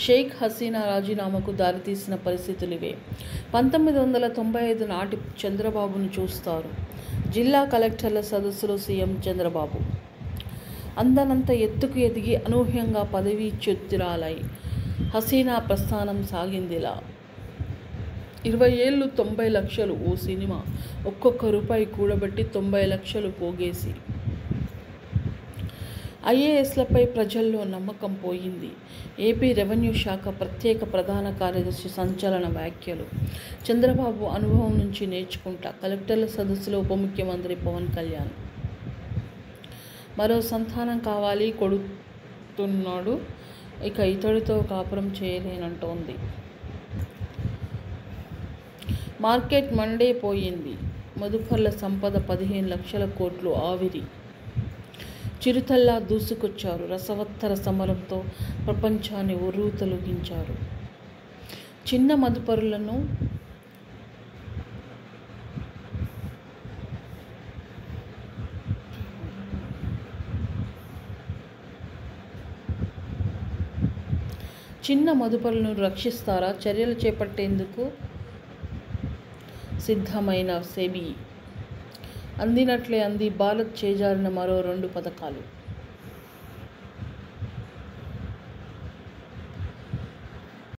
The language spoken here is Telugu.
షేక్ హసీనా రాజీనామాకు దారితీసిన పరిస్థితులివే. 1995 నాటి చంద్రబాబును చూస్తారు. జిల్లా కలెక్టర్ల సదస్సులో సీఎం చంద్రబాబు అందనంత ఎత్తుకు ఎదిగి అనూహ్యంగా పదవీచ్యుతురాలై హసీనా ప్రస్థానం సాగిందిలా. 20 ఏళ్లు 90 లక్షలు ఓ సినిమా ఒక్కొక్క రూపాయి కూడబెట్టి 90 లక్షలు పోగేసి ఐఏఎస్లపై ప్రజల్లో నమ్మకం పోయింది. ఏపీ రెవెన్యూ శాఖ ప్రత్యేక ప్రధాన కార్యదర్శి సంచలన వ్యాఖ్యలు. చంద్రబాబు అనుభవం నుంచి నేర్చుకుంటా కలెక్టర్ల సదస్సులో ఉప ముఖ్యమంత్రి పవన్ కళ్యాణ్. మరో సంతానం కావాలి, కొడుతున్నాడు, ఇక ఇతడితో కాపురం చేయలేనంటోంది. మార్కెట్ మండే పోయింది. మదుపర్ల సంపద 15 లక్షల కోట్లు ఆవిరి. చిరుతల్లా దూసుకొచ్చారు. రసవత్తర సమరంతో ప్రపంచాన్ని ఉర్రూతలూగించారు. చిన్న మదుపరులను రక్షిస్తారా? చర్యలు చేపట్టేందుకు సిద్ధమైన సెబీ. అందినట్లే అంది భారత్ చేజారిన మరో 2 పథకాలు.